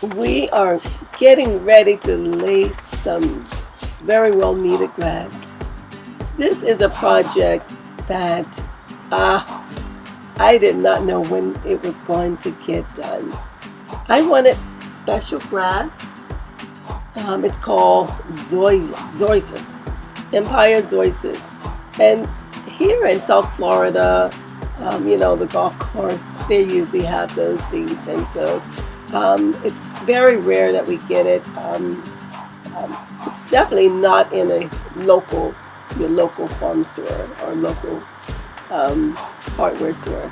We are getting ready to lay some very well needed grass. This is a project that uh, I did not know when it was going to get done. I wanted special grass. It's called Zoysis, Empire Zoysis. And here in South Florida, the golf course, they usually have those things. And so it's very rare that we get it. It's definitely not in your local farm store or local hardware store.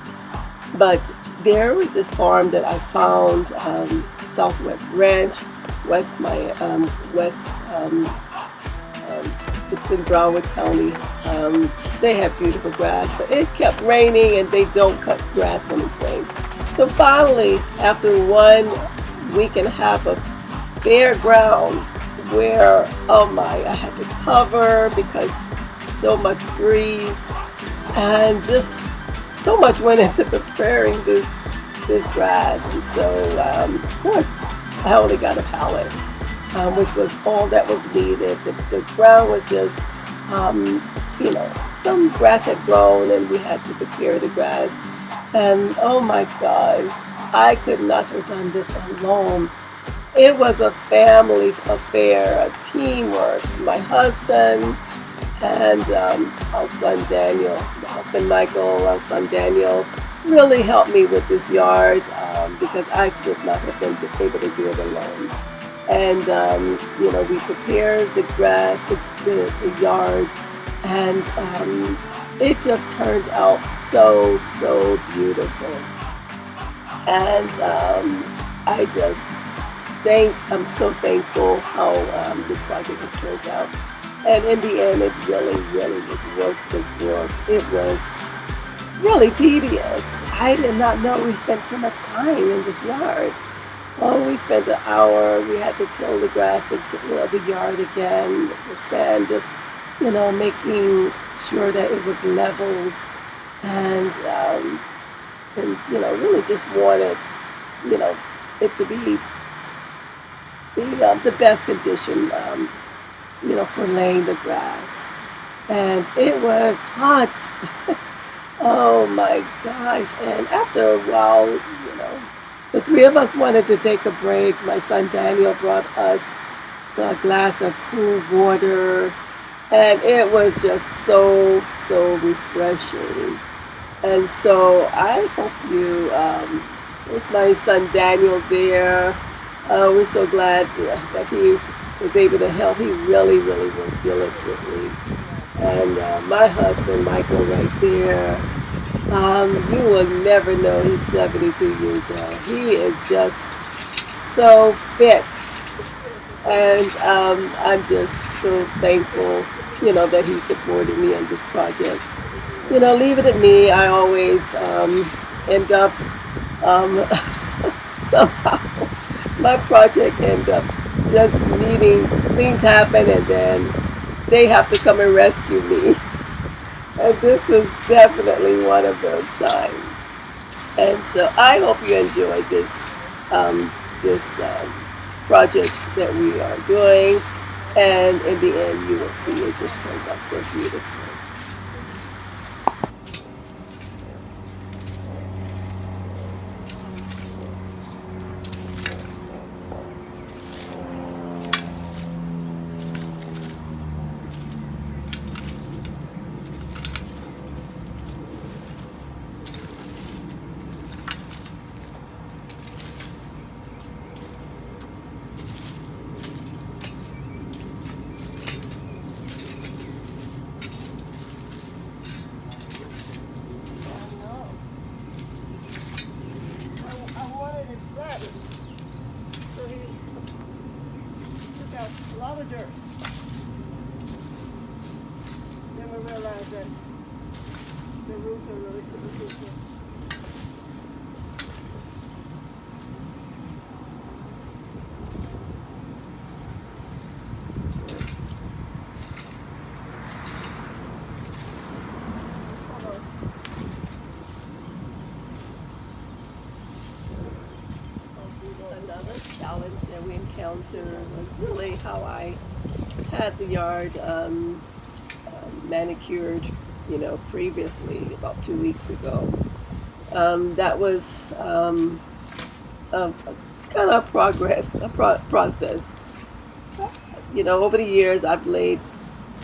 But there was this farm that I found, Southwest Ranch, West, it's in Broward County. They have beautiful grass, but it kept raining and they don't cut grass when it rains. So finally, after 1 week and a half of bare grounds where, oh my, I had to cover because so much breeze and just so much went into preparing this grass. And so, of course, I only got a pallet, which was all that was needed. The ground was just, some grass had grown and we had to prepare the grass. And oh my gosh, I could not have done this alone. It was a family affair, a teamwork. My husband and our son Daniel, my husband Michael, our son Daniel, really helped me with this yard because I would not have been able to do it alone. And we prepared the grass, the yard, and it just turned out so beautiful. And I'm so thankful how this project has turned out. And in the end, it really was worth the work. It was really tedious. I did not know we spent so much time in this yard. Oh, we spent an hour. We had to till the grass, the yard again, the sand, just, making sure that it was leveled. And really just wanted, it to be the best condition, for laying the grass. And it was hot. Oh my gosh. And after a while, the three of us wanted to take a break. My son Daniel brought us a glass of cool water. And it was just so refreshing. And so I hope with my son Daniel there, we're so glad that he was able to help. He really worked diligently. And my husband, Michael, right there, you will never know he's 72 years old. He is just so fit. And I'm just so thankful, that he supported me on this project. Leave it at me. I always end up, somehow, my project end up just needing, things happen and then they have to come and rescue me. And this was definitely one of those times. And so I hope you enjoyed this project that we are doing. And in the end, you will see it just turned out so beautiful. So he took out a lot of dirt. Then we realized that the roots are really superficial. Another. challenge that we encountered was really how I had the yard manicured, previously about 2 weeks ago. That was a kind of progress, process. Over the years, I've laid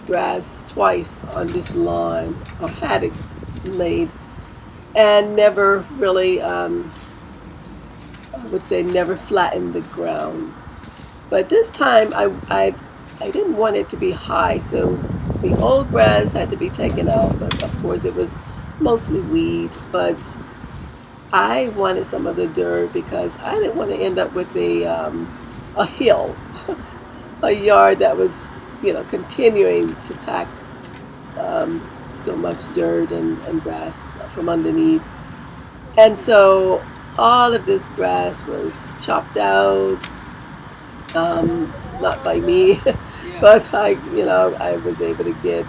grass twice on this lawn, or had it laid, and never really, I would say, never flattened the ground. But this time, I didn't want it to be high, so the old grass had to be taken out. But of course, it was mostly weed. But I wanted some of the dirt because I didn't want to end up with a hill, a yard that was, continuing to pack so much dirt and grass from underneath. And so all of this grass was chopped out, not by me, but I was able to get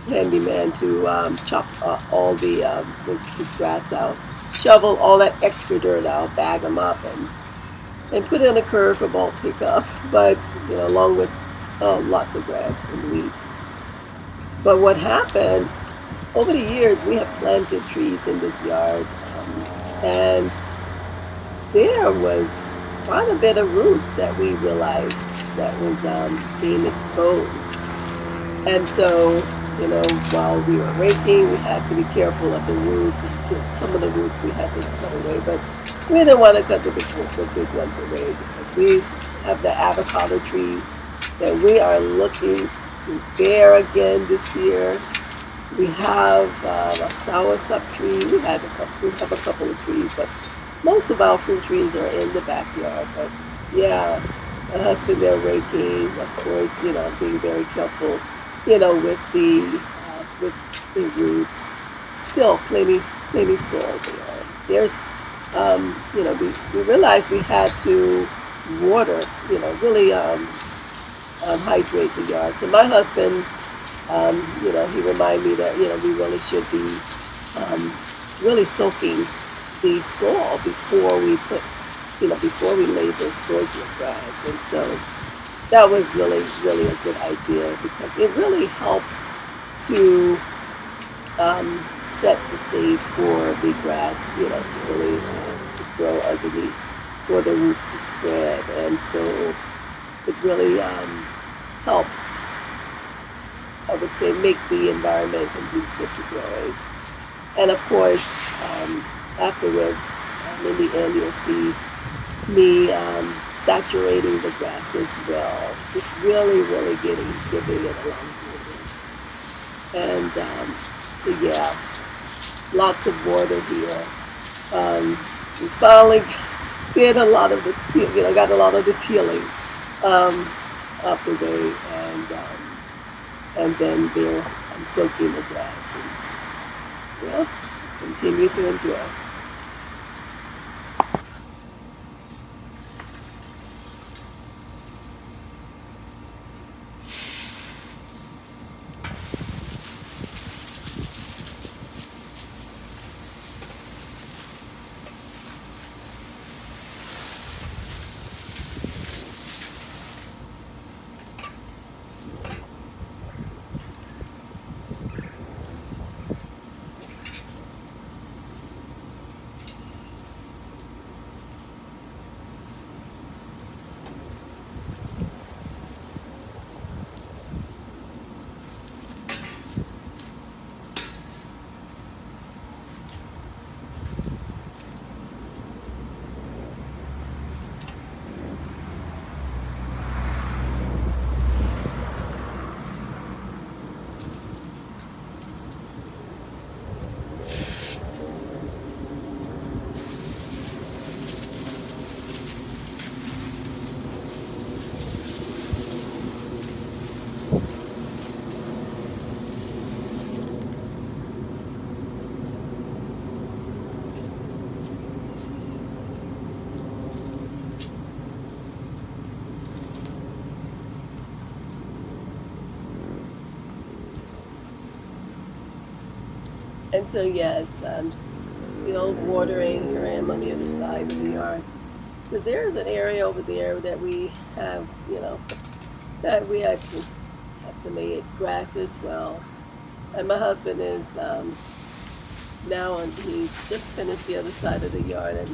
handyman to chop all the grass out, shovel all that extra dirt out, bag them up, and put it in a curve for bulk pickup. But along with lots of grass and weeds. But what happened over the years, we have planted trees in this yard, and there was quite a bit of roots that we realized that was being exposed. And so, while we were raking, we had to be careful of the roots. Some of the roots we had to cut away, but we didn't want to cut the big ones away because we have the avocado tree that we are looking to bear again this year. We have a soursop tree. We have a couple of trees, but most of our fruit trees are in the backyard. But yeah, my husband there raking, of course, being very careful, with the roots. Still plenty soil there. There's, we realized we had to water, really hydrate the yard. So my husband, he reminded me that we really should be really soaking the soil before we lay the soils with grass. And so that was really a good idea because it really helps to set the stage for the grass, to really to grow underneath, for the roots to spread. And so it really helps, I would say, make the environment conducive to growing. And of course, afterwards, in the end, you'll see me saturating the grass as well, just really giving it a long and so yeah, lots of water here. We finally did a lot of got a lot of the tilling up the way, and then there I'm soaking the grass and continue to enjoy. And so yes, I'm still watering. Here I am on the other side of the yard. because there's an area over there that we have, that we actually have to lay grass as well. And my husband is now, and he's just finished the other side of the yard,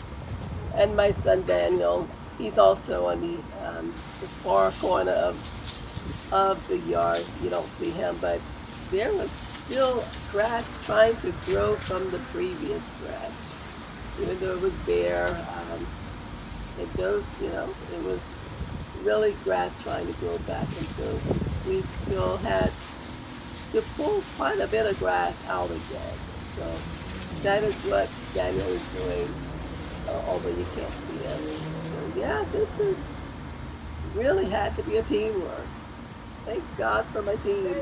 and my son Daniel, he's also on the far corner of the yard. You don't see him, but there was still grass trying to grow from the previous grass, even though it was bare. It goes, it was really grass trying to grow back, and so we still had to pull quite a bit of grass out again. So that is what Daniel is doing, although you can't see him. So yeah, this was really had to be a teamwork. Thank God for my team.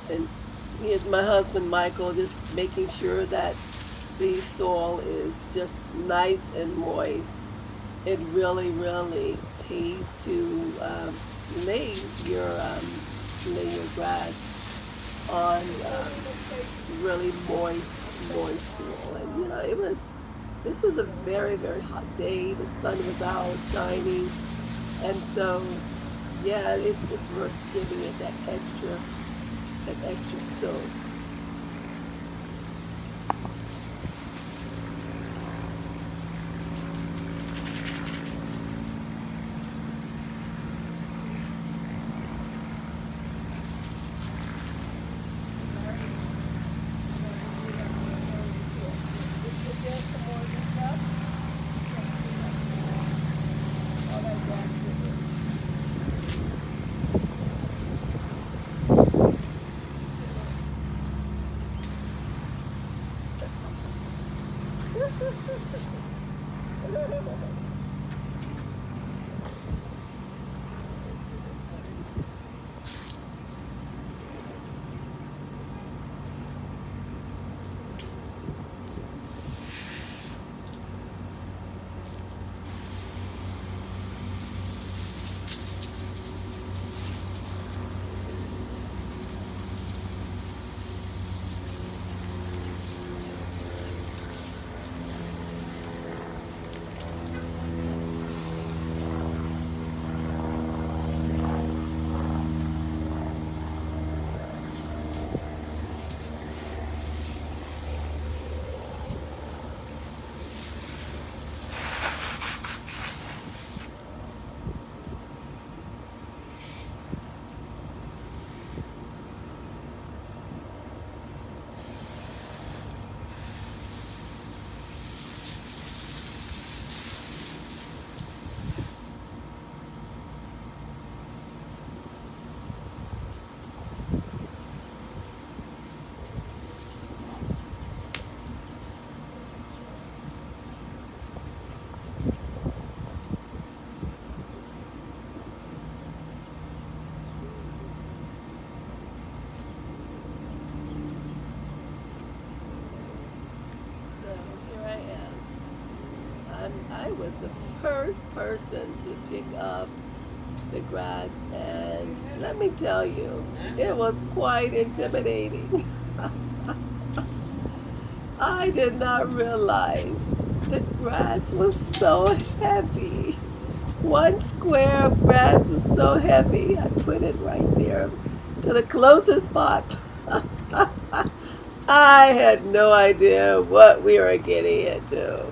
And here's my husband Michael just making sure that the soil is just nice and moist. It really, really pays to lay your lay your grass on really moist soil. And this was a very, very hot day. The sun was out shining, and so yeah, it's worth giving it that extra soak. I was the first person to pick up the grass, and let me tell you, it was quite intimidating. I did not realize the grass was so heavy. One square of grass was so heavy, I put it right there to the closest spot. I had no idea what we were getting into.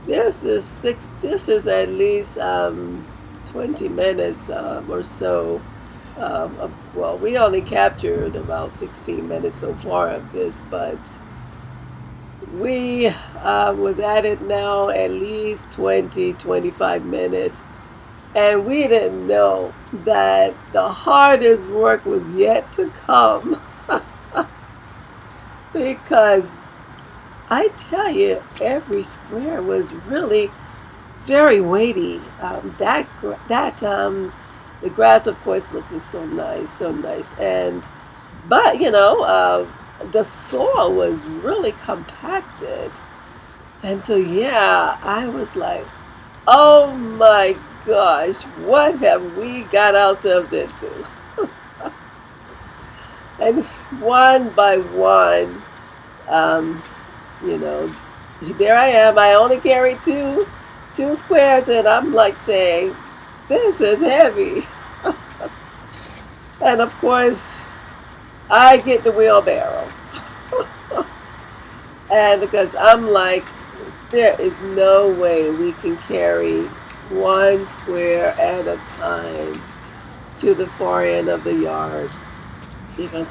This is at least 20 minutes or so. Well, we only captured about 16 minutes so far of this, but we was at it now at least 20, 25 minutes, and we didn't know that the hardest work was yet to come. Because I tell you, every square was really very weighty. The grass, of course, looked so nice, and but the soil was really compacted, and so yeah, I was like, oh my gosh, what have we got ourselves into? And one by one, um, you know, there I am. I only carry two squares, and I'm like saying, this is heavy. And of course, I get the wheelbarrow. And because I'm like, there is no way we can carry one square at a time to the far end of the yard. Because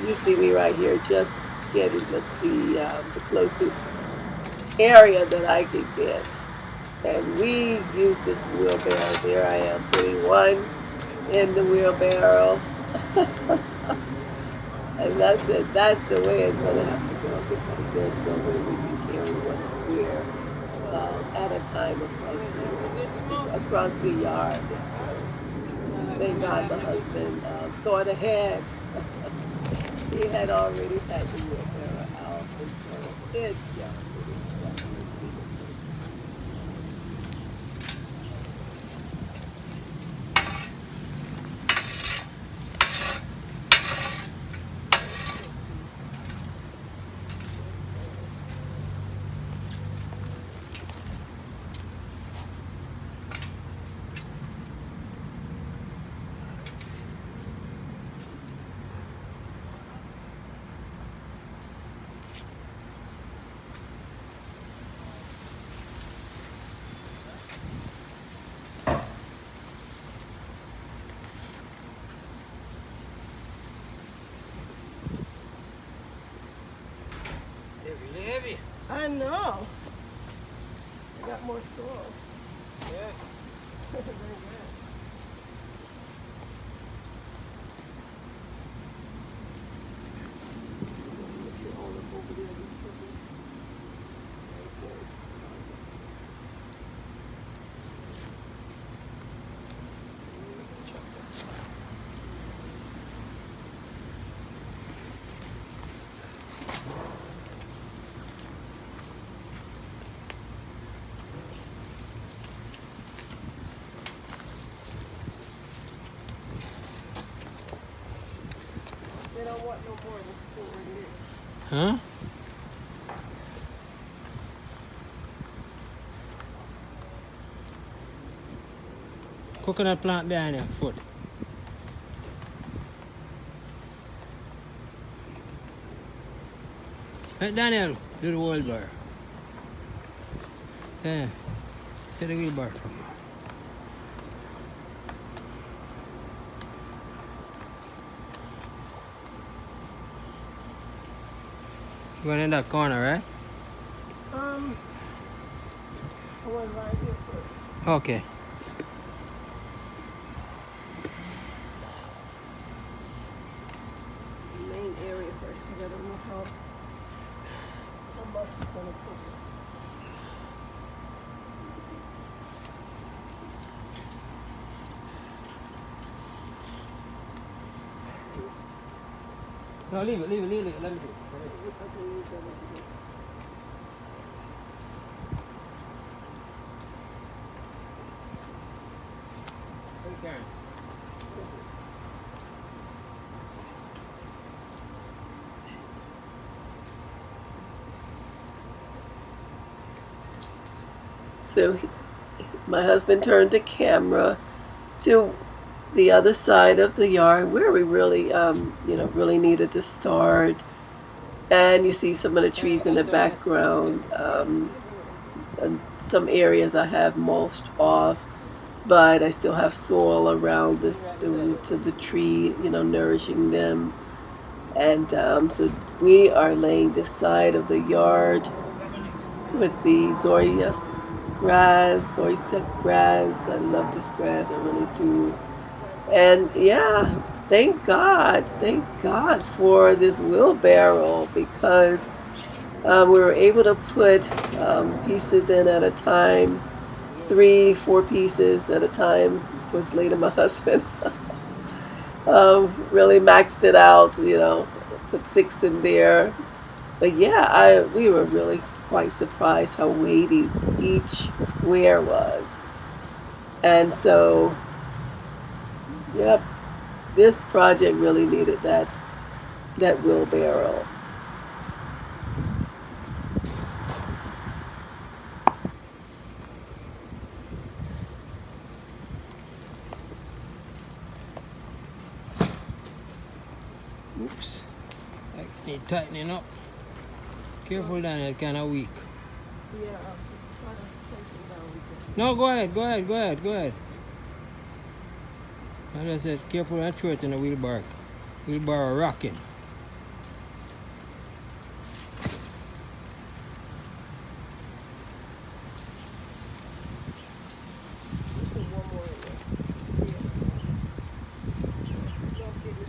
you see me right here, just getting just the closest area that I could get. And we use this wheelbarrow. There I am putting one in the wheelbarrow. And that's it. That's the way it's going to have to go, because there's no way we can carry one square at a time across the yard. So thank God the husband thought ahead. He had already had the wheelbarrow out, and so it's Heavy. I know. I got more soil. Yeah. Very good. Put your olive over there. They don't want no more than 4 years. Huh? Coconut plant behind your foot. Hey, Daniel, do the wheelbarrow. Yeah, take the wheelbarrow from you. Going in that corner, right? I want right here first. Okay. The main area first, because I don't know how much it's gonna cook. No, leave it. Let me do it. I can use that over here. So my husband turned the camera to the other side of the yard where we really, really needed to start. And you see some of the trees in the background. And some areas I have mulched off, but I still have soil around the roots of the tree, nourishing them. And so we are laying the side of the yard with the zoysia grass. I love this grass, I really do. And yeah, thank God for this wheelbarrow because we were able to put pieces in at a time, 3, 4 pieces at a time. Of course, later my husband really maxed it out, put 6 in there. But yeah, we were really quite surprised how weighty each square was. And so, yep, this project really needed that wheelbarrow. Oops. I need tightening up. Careful, Daniel, kind of weak. Yeah, try to place it down again. No, go ahead. As I said, careful not throw it in the wheelbarrow. Wheelbarrow rocking. Put one more in there. Yeah. Don't get this.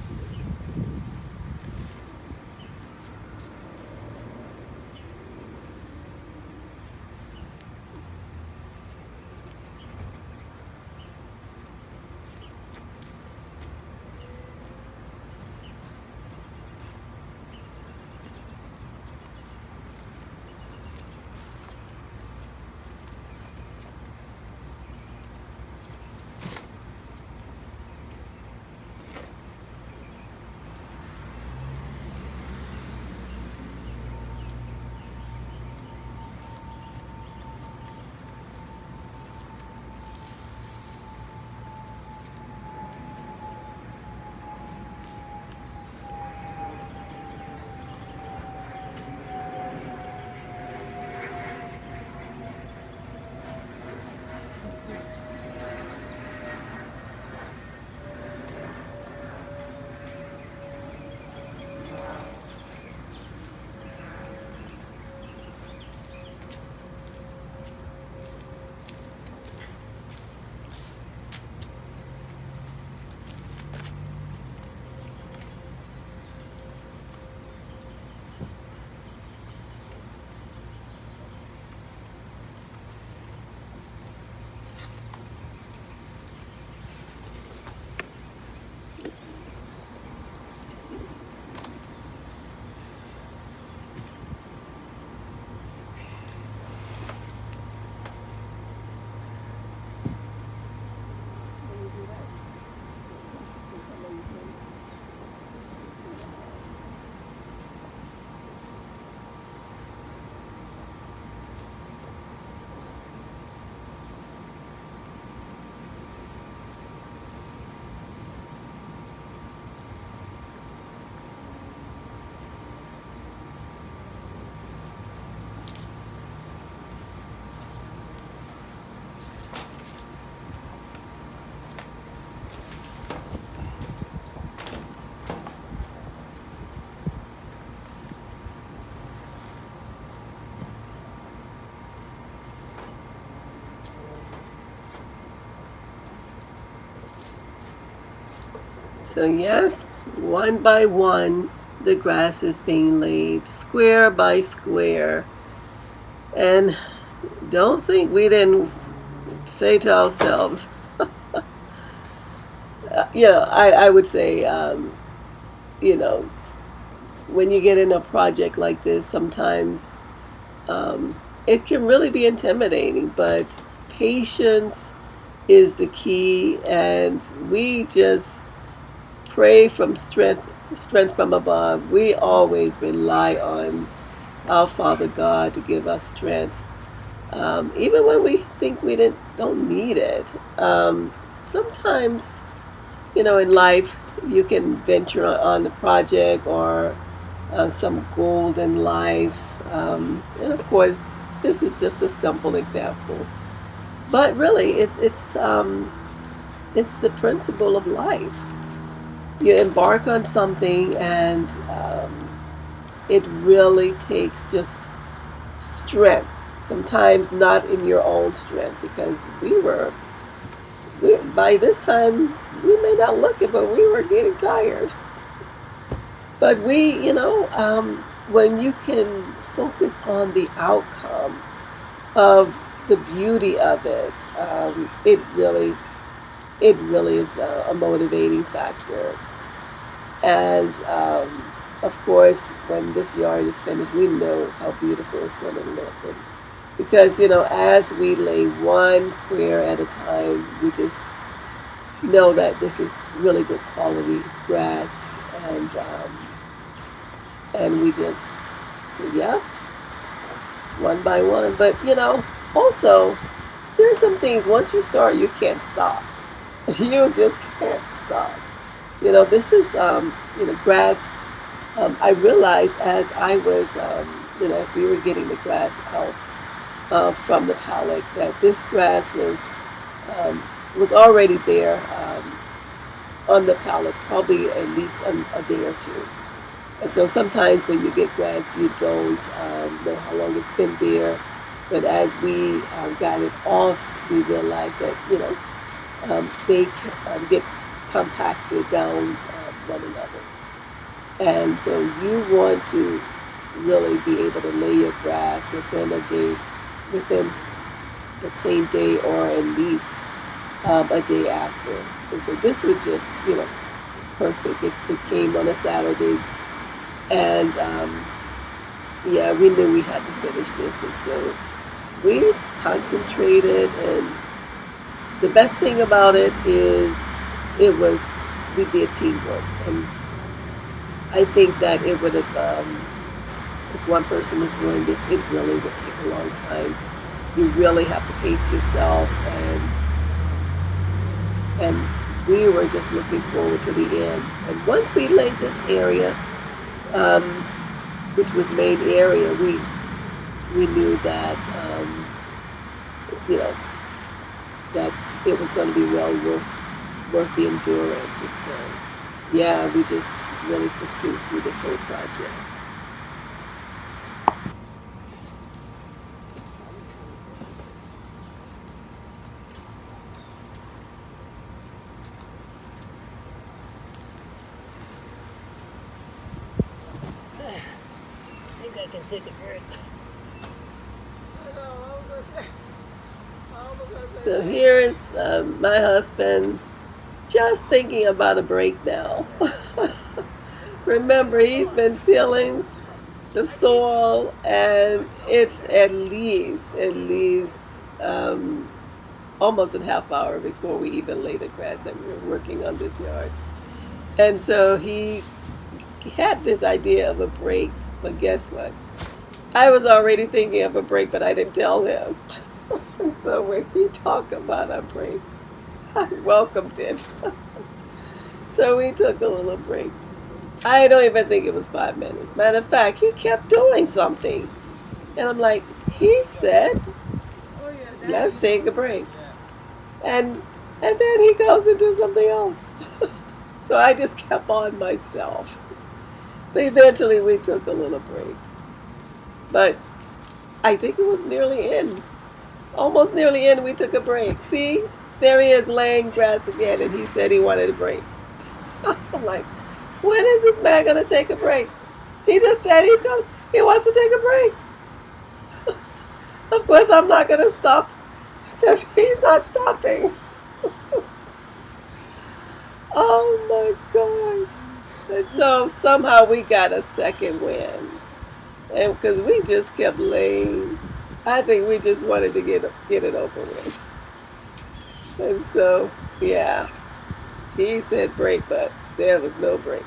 So yes, one by one, the grass is being laid, square by square. And don't think we didn't say to ourselves, I would say, you know, when you get in a project like this, sometimes it can really be intimidating, but patience is the key, and we just pray from strength from above. We always rely on our Father God to give us strength. Even when we think we don't need it. Sometimes, in life, you can venture on a project or some goal in life. And of course, this is just a simple example. But really, it's the principle of life. You embark on something, and it really takes just strength. Sometimes not in your own strength, because by this time we may not look it, but we were getting tired. But when you can focus on the outcome of the beauty of it, it really is a motivating factor. And of course, when this yard is finished, we know how beautiful it's going to look. And because as we lay one square at a time, we just know that this is really good quality grass, and we just say, yep, one by one. But also there are some things, once you start, you can't stop. You just can't stop. This is grass. I realized as I was as we were getting the grass out from the pallet, that this grass was already there on the pallet, probably at least a day or two. And so sometimes when you get grass, you don't know how long it's been there. But as we got it off, we realized that they get compacted down one another. And so you want to really be able to lay your grass within a day, within the same day, or at least a day after. And so this was just, perfect. It came on a Saturday, and yeah, we knew we had to finish this, and so we concentrated. And the best thing about it is it was we did teamwork, and I think that it would have, if one person was doing this, it really would take a long time. You really have to pace yourself, and we were just looking forward to the end. And once we laid this area, um, which was main area, we knew that you know that it was going to be well worth the endurance. And so, yeah, we just really pursued through this whole project. I think I can take a break. So here is my husband just thinking about a break now. Remember, he's been tilling the soil, and it's at least um, almost a half hour before we even lay the grass that we were working on this yard. And so he had this idea of a break, but guess what? I was already thinking of a break, but I didn't tell him. And so when he talked about a break, I welcomed it. So we took a little break. I don't even think it was 5 minutes. Matter of fact, he kept doing something. And I'm like, he said, let's take a break. And then he goes and do something else. So I just kept on myself. But eventually we took a little break. But I think it was nearly in. Almost nearly in, we took a break. See, there he is laying grass again, and he said he wanted a break. I'm like, when is this man gonna take a break? He just said he wants to take a break. Of course, I'm not gonna stop because he's not stopping. Oh my gosh! And so somehow we got a second win, and because we just kept laying, I think we just wanted to get it over with. And so, yeah, he said break, but there was no break.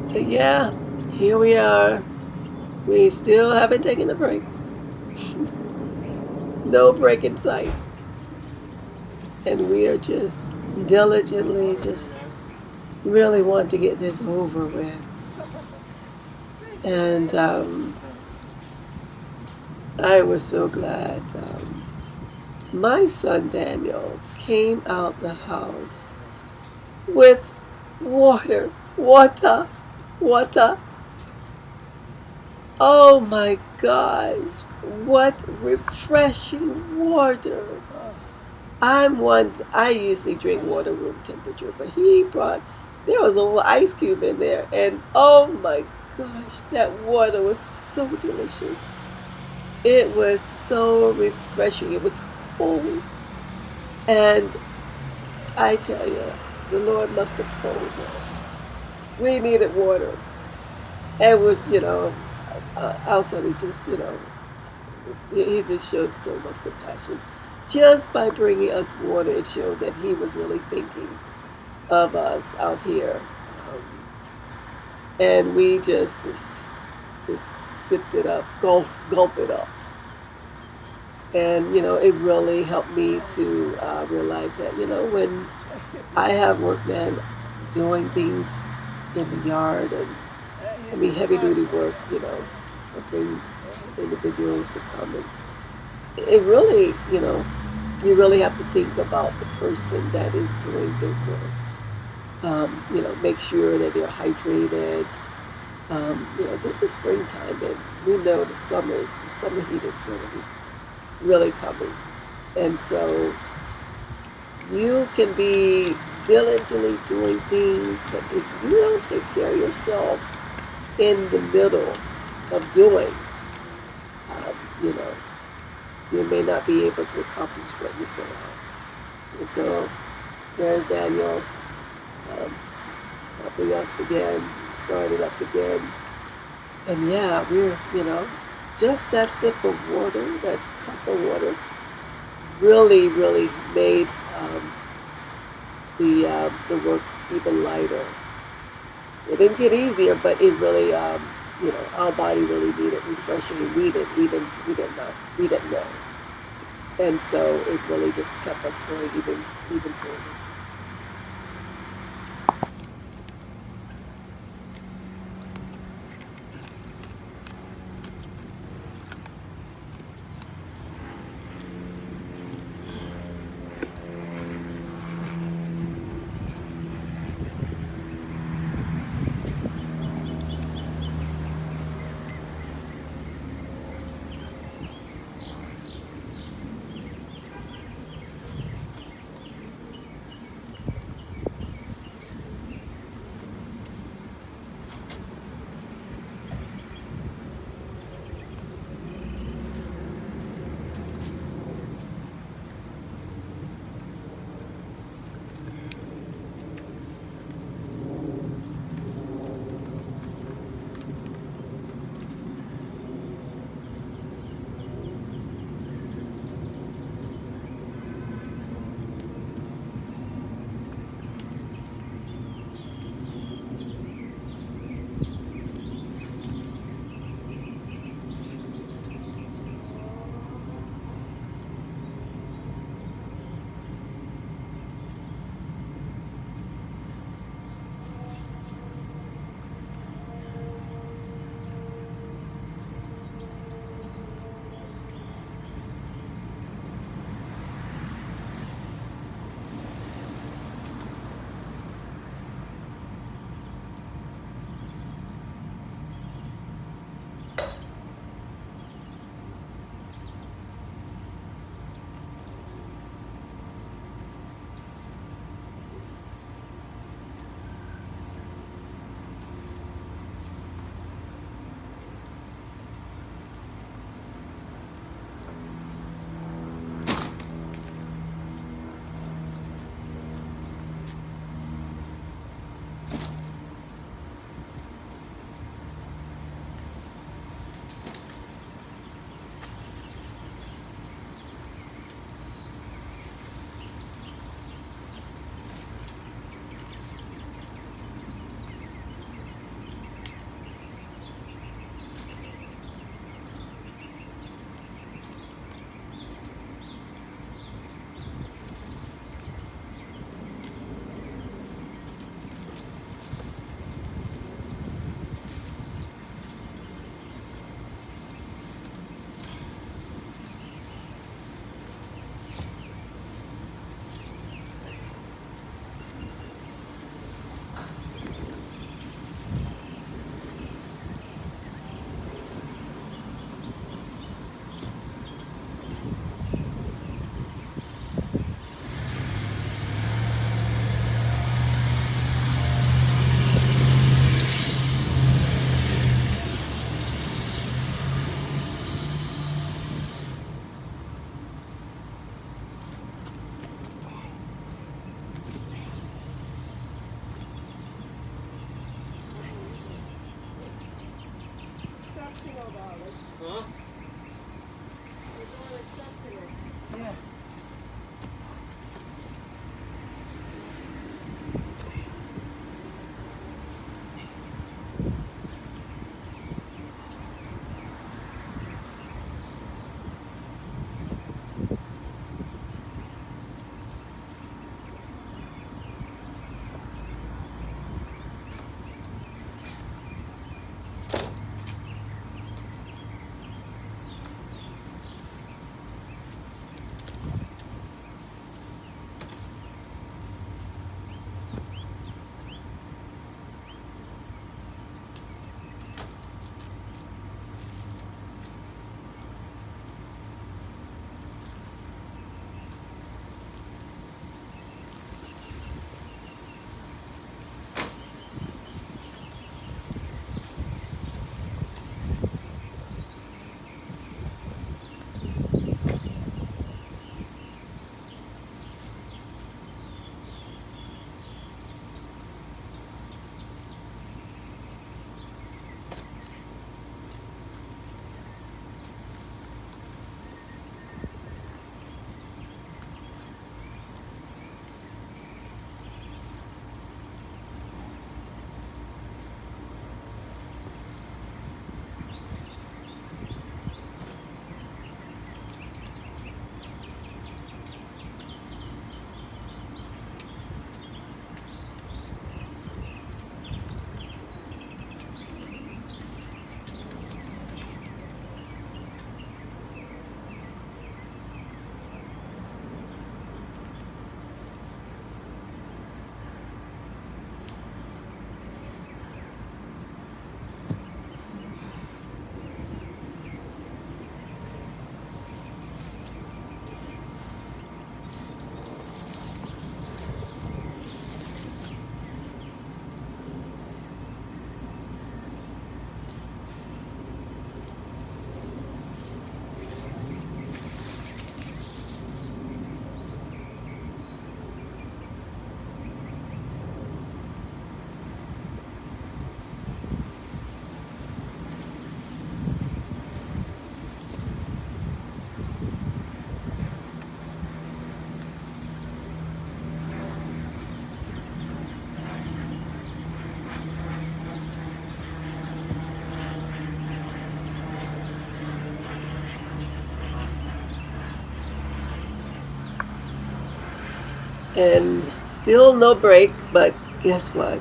So yeah, here we are. We still haven't taken a break. No break in sight. And we are just diligently just really want to get this over with. And I was so glad. My son Daniel came out the house with water. Oh my gosh, what refreshing water. I usually drink water room temperature, but there was a little ice cube in there, and oh my gosh, that water was so delicious. It was so refreshing. It was cold, and I tell you, the Lord must have told him we needed water. It was, outside, he just, he just showed so much compassion. Just by bringing us water, it showed that he was really thinking of us out here. Um, and we just sipped it up, gulp it up. And, it really helped me to realize that, when I have workmen doing things in the yard, and I mean heavy duty work, I bring individuals to come, and it really, you really have to think about the person that is doing the work. Make sure that they're hydrated. This is springtime, and we know the summer heat is going to be really coming. And so you can be diligently doing things, but if you don't take care of yourself in the middle of doing, um, you know, you may not be able to accomplish what you set out. And so there's Daniel helping us again, started up again. And yeah, just that sip of water, that cup of water, really, really made the work even lighter. It didn't get easier, but it really, our body really needed refreshing, and we didn't know, and so it really just kept us going even further. Huh? Yeah. And still no break, but guess what?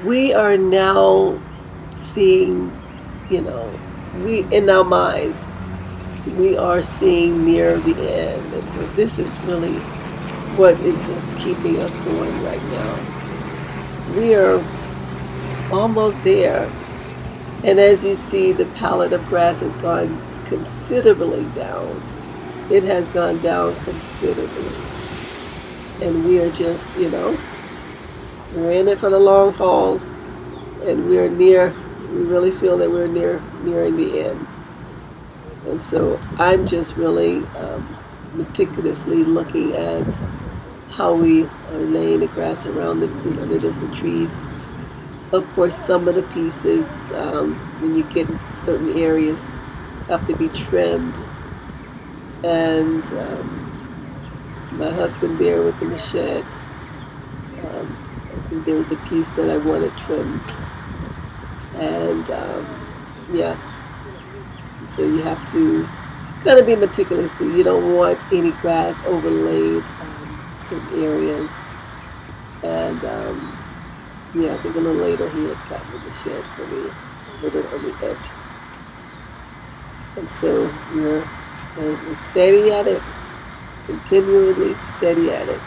We are now seeing, you know, we in our minds, we are seeing near the end. And so this is really what is just keeping us going right now. We are almost there. And as you see, the pallet of grass has gone considerably down. It has gone down considerably. And we are just, we're in it for the long haul. And we really feel that we're nearing the end. And so I'm just really meticulously looking at how we are laying the grass around the different trees. Of course, some of the pieces, when you get in certain areas, have to be trimmed. And my husband there with the machete, I think there was a piece that I wanted trimmed. And yeah, so you have to kind of be meticulous. You don't want any grass overlaid certain areas. And yeah, I think a little later he had gotten the shed for me, put it on the edge. And so we're steady at it, continually steady at it.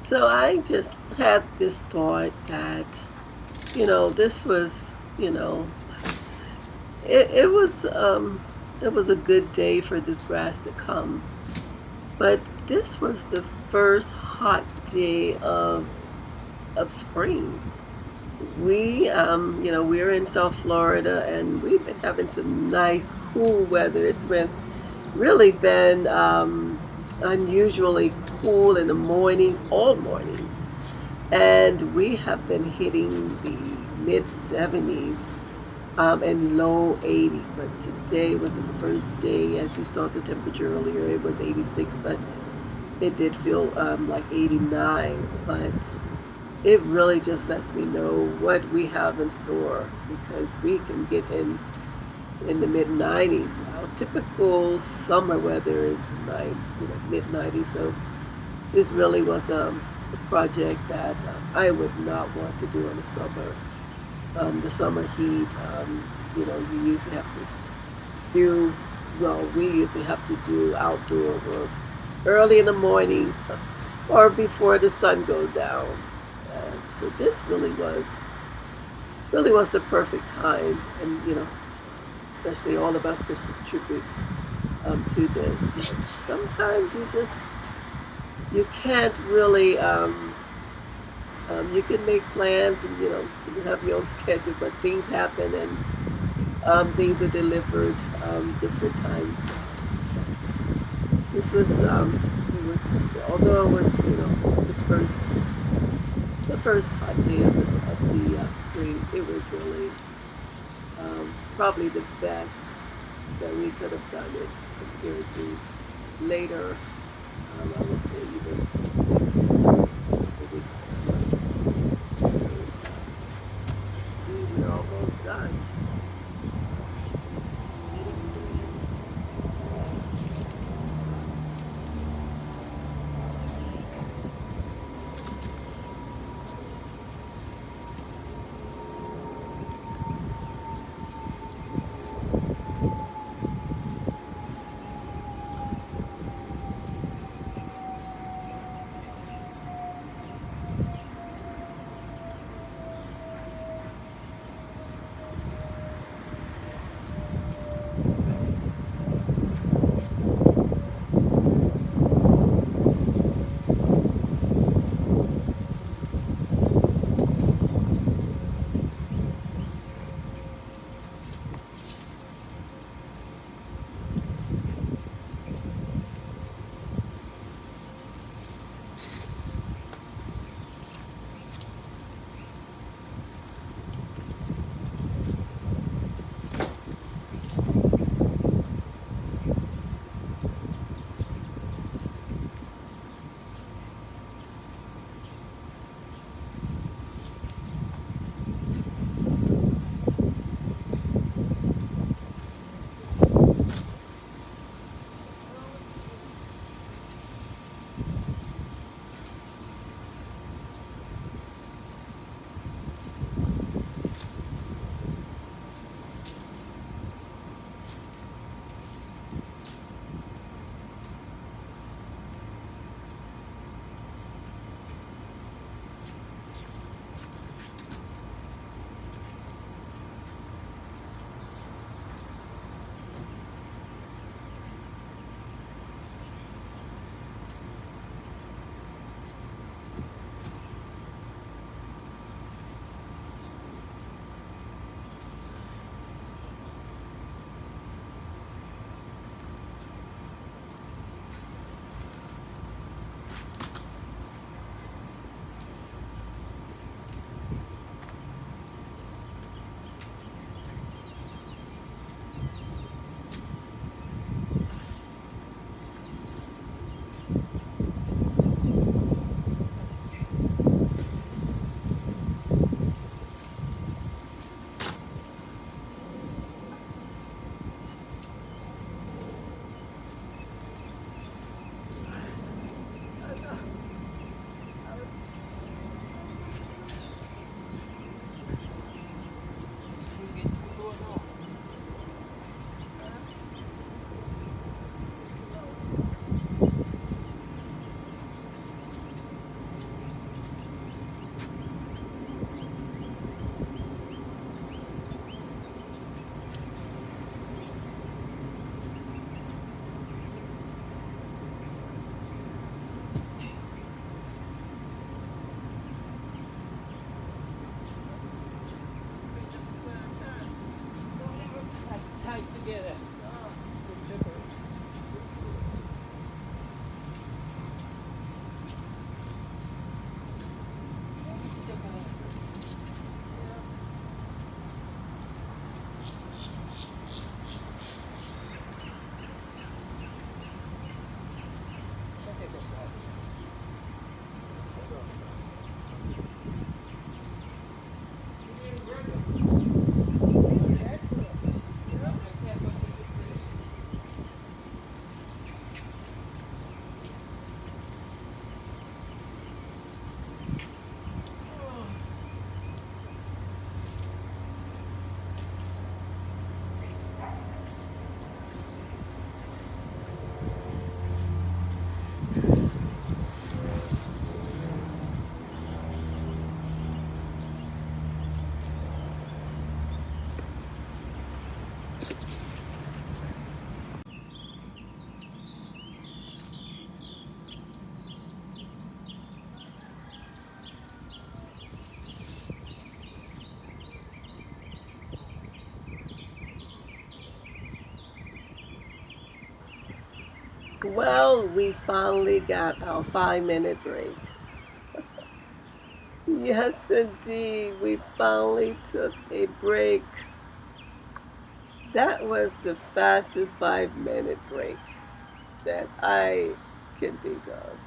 So I just had this thought that, this was, it, it was um it was a good day for this grass to come. But this was the first hot day of spring. We're in South Florida and we've been having some nice cool weather. It's been unusually cool in the mornings, all mornings. And we have been hitting the mid 70s and low 80s. But today was the first day, as you saw the temperature earlier, it was 86, but it did feel like 89. But it really just lets me know what we have in store because we can get in the mid 90s. Our typical summer weather is mid 90s. So this really was a project that I would not want to do in the summer. The summer heat, you usually have to do, well, we usually have to do outdoor work early in the morning or before the sun goes down. And so this really was the perfect time, and especially all of us could contribute to this. But sometimes you can't really. You can make plans, and you can have your own schedule, but things happen, and things are delivered different times. But this was although it was the first hot day of the spring, it was really probably the best that we could have done it compared to later. I would say even next week, the weeks so, see, we're almost done. night together. Well, we finally got our 5 minute break. Yes, indeed, we finally took a break. That was the fastest 5 minute break that I can think of.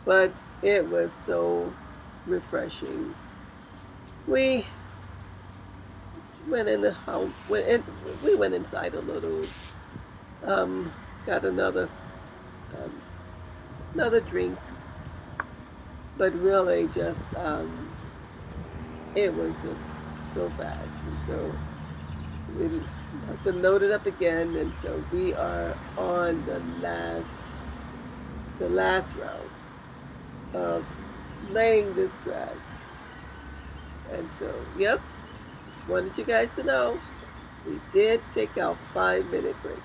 But it was so refreshing. We went in the house, we went inside a little, um, got um, another drink, but really just it was just so fast, and so it has been loaded up again, and so we are on the last round of laying this grass, and so yep, just wanted you guys to know we did take our 5 minute break.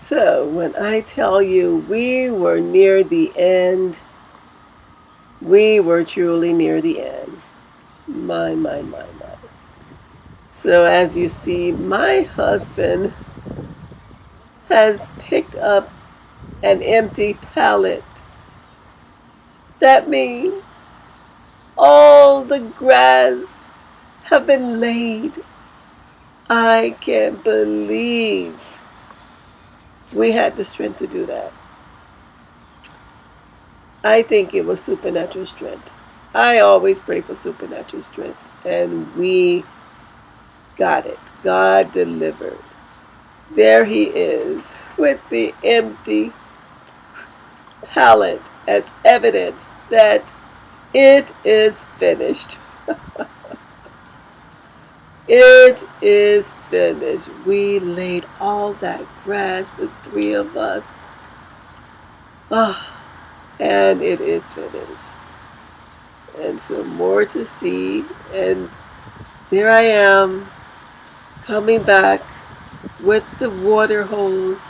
So when I tell you we were near the end, we were truly near the end. My. So as you see, my husband has picked up an empty pallet. That means all the grass have been laid. I can't believe we had the strength to do that. I think it was supernatural strength. I always pray for supernatural strength, and we got it. God delivered. There he is with the empty pallet as evidence that it is finished. It is finished. We laid all that grass, the three of us. Ah, and it is finished. And so more to see. And there I am coming back with the water hose.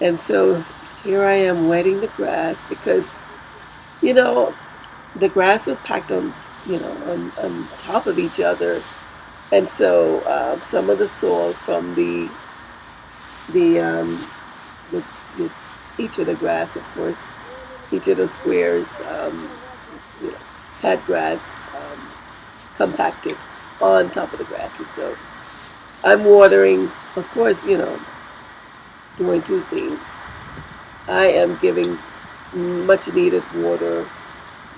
And so here I am wetting the grass because, you know, the grass was packed on, on top of each other. And so some of the soil from the, the, the each of the grass, of course, each of the squares, you know, had grass compacted on top of the grass. And so I'm watering, of course, doing two things. I am giving much needed water,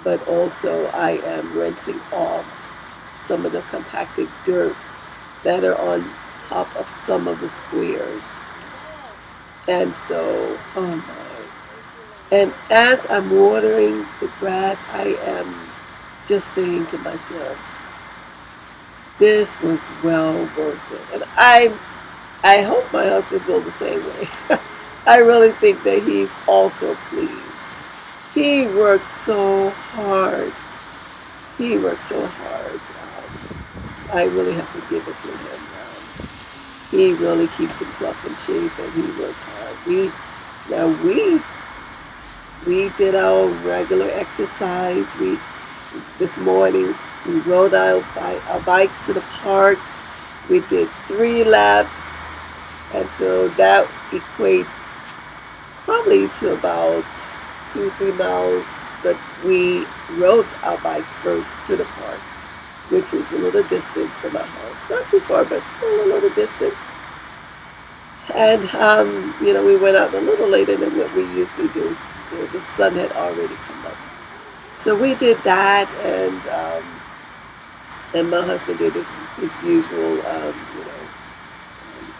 but also I am rinsing off some of the compacted dirt that are on top of some of the squares. And so, oh my. And as I'm watering the grass, I am just saying to myself, this was well worth it. And I hope my husband feels the same way. I really think that he's also pleased. He works so hard. He works so hard. I really have to give it to him. He really keeps himself in shape and he works hard. We did our regular exercise. This morning we rode our bikes to the park. We did 3 laps, and so that equates probably to about 2-3 miles. But we rode our bikes first to the park, which is a little distance from our house. Not too far, but still a little distance. And, we went out a little later than what we usually do. So the sun had already come up. So we did that, and my husband did his usual,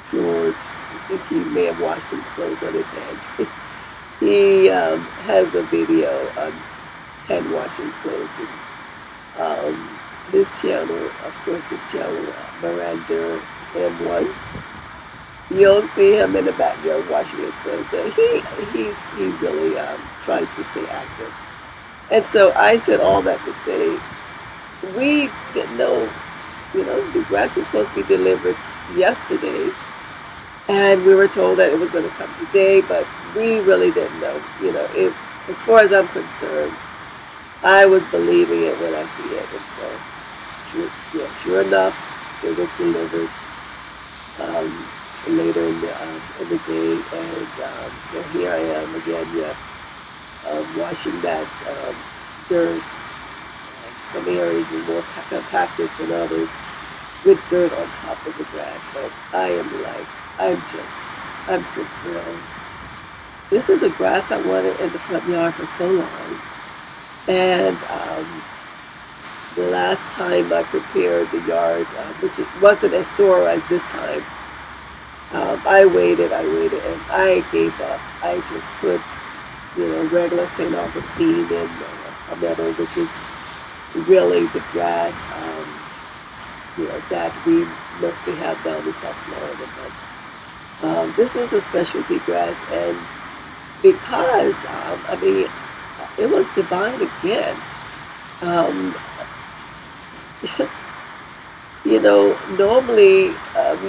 chores. I think he may have washed some clothes on his hands. He has a video on hand washing clothes. And, his channel, of course, Miranda M1. You'll see him in the backyard washing his clothes. So he really tries to stay active. And so I said all that to say, we didn't know, the grass was supposed to be delivered yesterday, and we were told that it was going to come today, but we really didn't know. As far as I'm concerned, I was believing it when I see it, and so sure enough, it was delivered later in the day, and so here I am again, washing that dirt. Some areas are more compacted than others with dirt on top of the grass, but I'm so thrilled. This is a grass I wanted in the front yard for so long, and the last time I prepared the yard, which it wasn't as thorough as this time, I waited, and I gave up. I just put, regular St. Augustine in a meadow, which is really the grass, that we mostly have down in South Florida. But this is a specialty grass, and because, it was divine again. Um, normally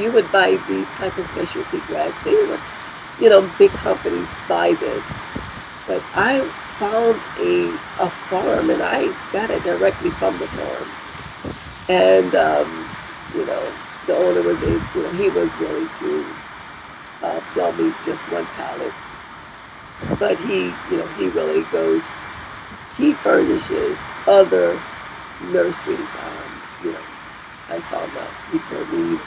you would buy these type of specialty grass. They were big companies buy this. But I found a farm, and I got it directly from the farm. And the owner was he was willing to sell me just one pallet. But he really goes. He furnishes other nurseries. I found out. He told me,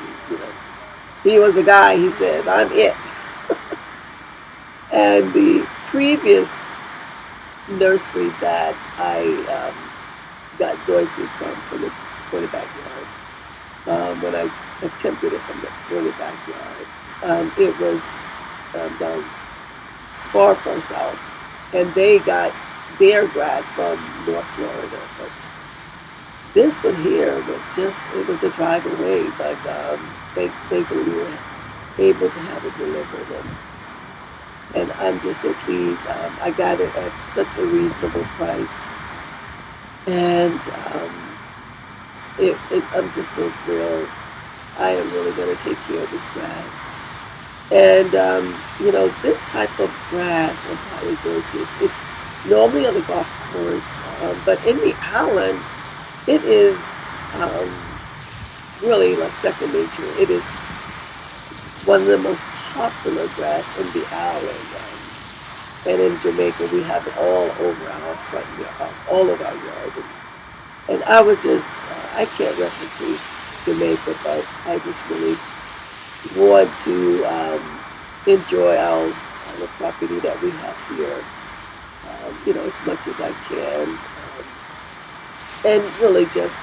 he was a guy. He said, "I'm it." And the previous nursery that I got Zoysia from the backyard, when I attempted it from the backyard, it was down far south, and they got their grass from North Florida. But this one here it was a drive away, but thankfully we were able to have it delivered. And I'm just so pleased. I got it at such a reasonable price, and I'm just so thrilled. I am really going to take care of this grass. And this type of grass on Polyzosis, it's normally on the golf course, but in the island, it is really like second nature. It is one of the most popular grass in the island. And in Jamaica, we have it all over our front yard, all of our yard. And I was just, I can't replicate Jamaica, but I just really want to enjoy our property that we have here, as much as I can. And really just,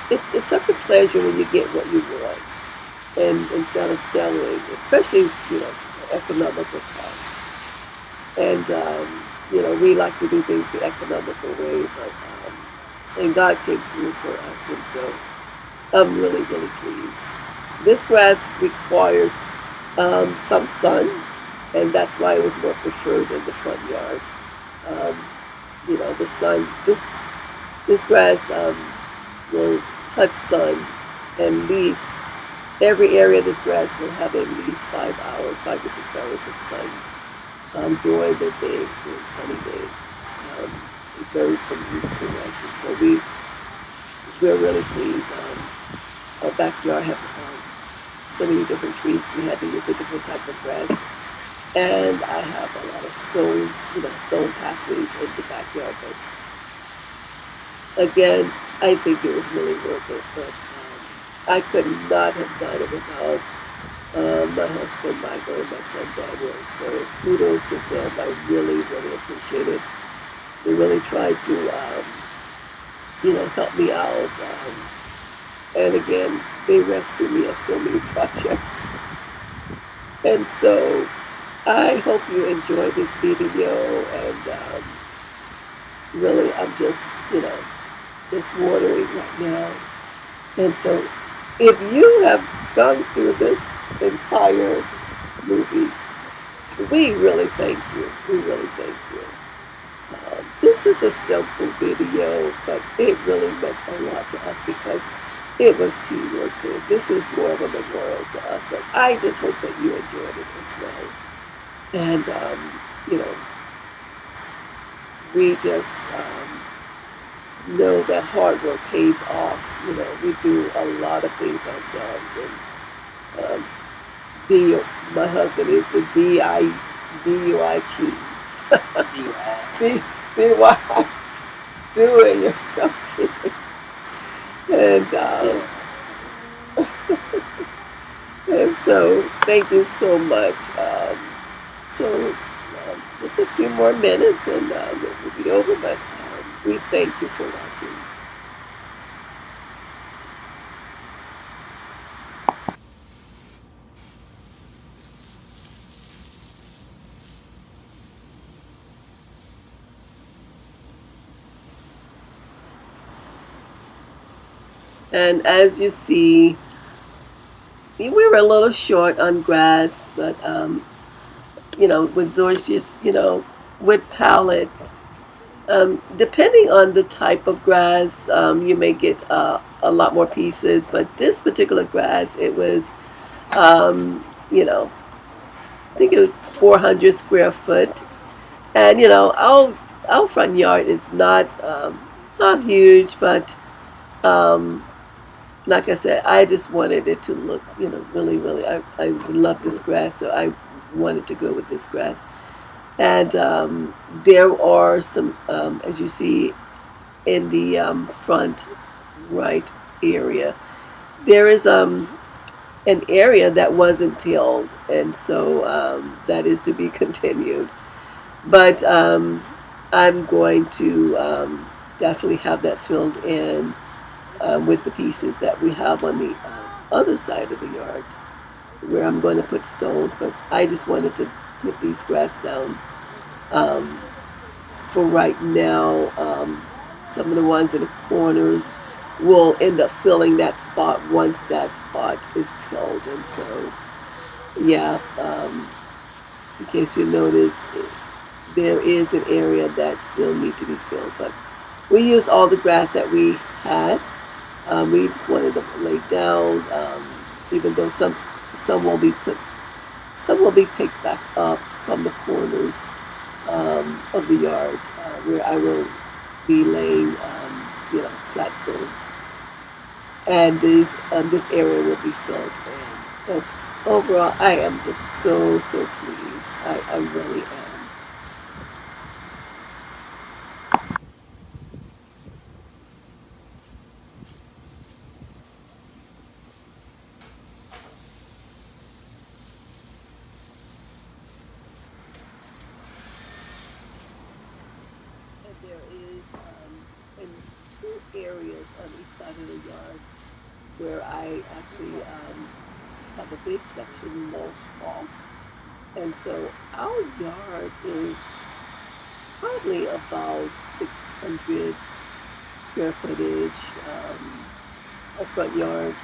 it's such a pleasure when you get what you want. And instead of selling, especially, economical cost. And, we like to do things the economical way, but, and God came through for us. And so I'm really, really pleased. This grass requires some sun, and that's why it was more preferred in the front yard. The sun, this grass will touch sun, and least every area of this grass will have at least 5 to 6 hours of sun during the day, during sunny days. It varies from east to west, and so we're really pleased. Our backyard have so many different trees. We had to use a different type of grass, and I have a lot of stone pathways in the backyard. But again, I think it was really worth it. But I could not have done it without my husband Michael and my son Daniel. So kudos to them. I really, really appreciate it. They really tried to, help me out. And again, they rescued me at so many projects. And so I hope you enjoy this video. And really, I'm just watering right now. And so if you have gone through this entire movie, we really thank you. We really thank you. This is a simple video, but it really meant a lot to us because it was teamwork. So this is more of a memorial to us. But I just hope that you enjoyed it as well. And, we just know that hard work pays off. We do a lot of things ourselves. And my husband is the DUI king. DUI, do it yourself. And, and so thank you so much. Just a few more minutes and it will be over, but we thank you for watching. And as you see, we were a little short on grass, but with Zoysius, with pallets, depending on the type of grass, you may get a lot more pieces. But this particular grass, it was, I think it was 400 square foot. And our front yard is not huge, but um, like I said, I just wanted it to look, really, really. I love this grass, so I wanted to go with this grass. And there are some, as you see in the front right area, there is an area that wasn't tilled, and so that is to be continued. But I'm going to definitely have that filled in with the pieces that we have on the other side of the yard where I'm going to put stones. But I just wanted to put these grass down um, for right now. Some of the ones in the corner will end up filling that spot once that spot is tilled. And so, yeah, in case you notice, there is an area that still needs to be filled. But we used all the grass that we had. We just wanted to lay down, even though some will be put, some will be picked back up from the corners of the yard where I will be laying, flat stones, and this area will be filled in. But overall, I am just so pleased. I really am. And there is in two areas on each side of the yard where I actually have a big section mulched off. And so our yard is probably about 600 square footage, a front yard.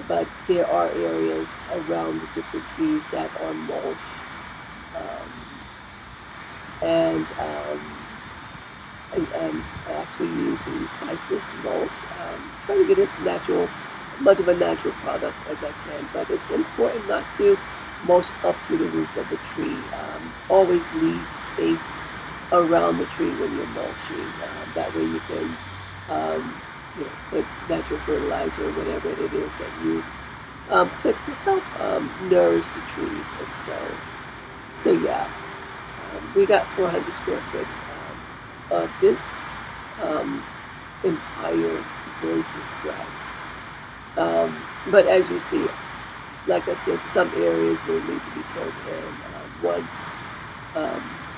But there are areas around the different trees that are mulched. Um, and I'm actually using cypress mulch, trying to get as much of a natural product as I can. But it's important not to mulch up to the roots of the tree. Always leave space around the tree when you're mulching. That way you can, put natural fertilizer or whatever it is that you put to help nourish the trees. And so yeah, we got 400 square foot of this um, Empire zoysius grass. But as you see, like I said, some areas will need to be filled in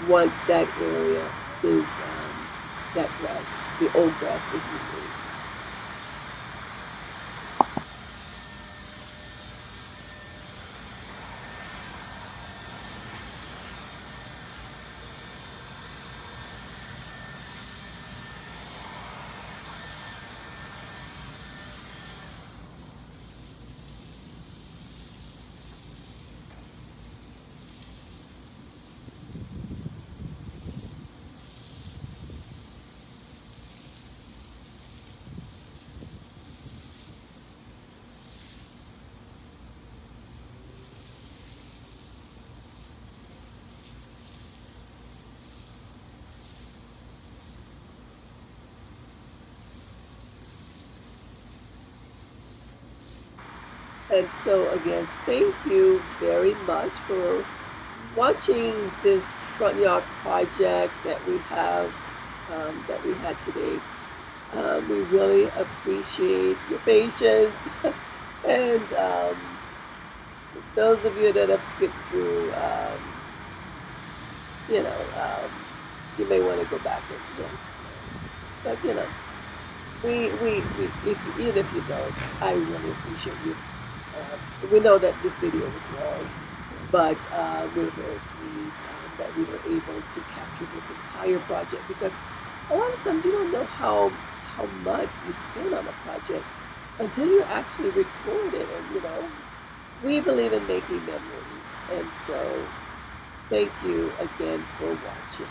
once that area is that grass, the old grass is removed. And so again, thank you very much for watching this front yard project that we had today. We really appreciate your patience, and those of you that have skipped through, you know, you may want to go back and but even if you don't, I really appreciate you. We know that this video was long, but we're very pleased that we were able to capture this entire project, because a lot of times you don't know how much you spend on a project until you actually record it. And we believe in making memories, and so thank you again for watching.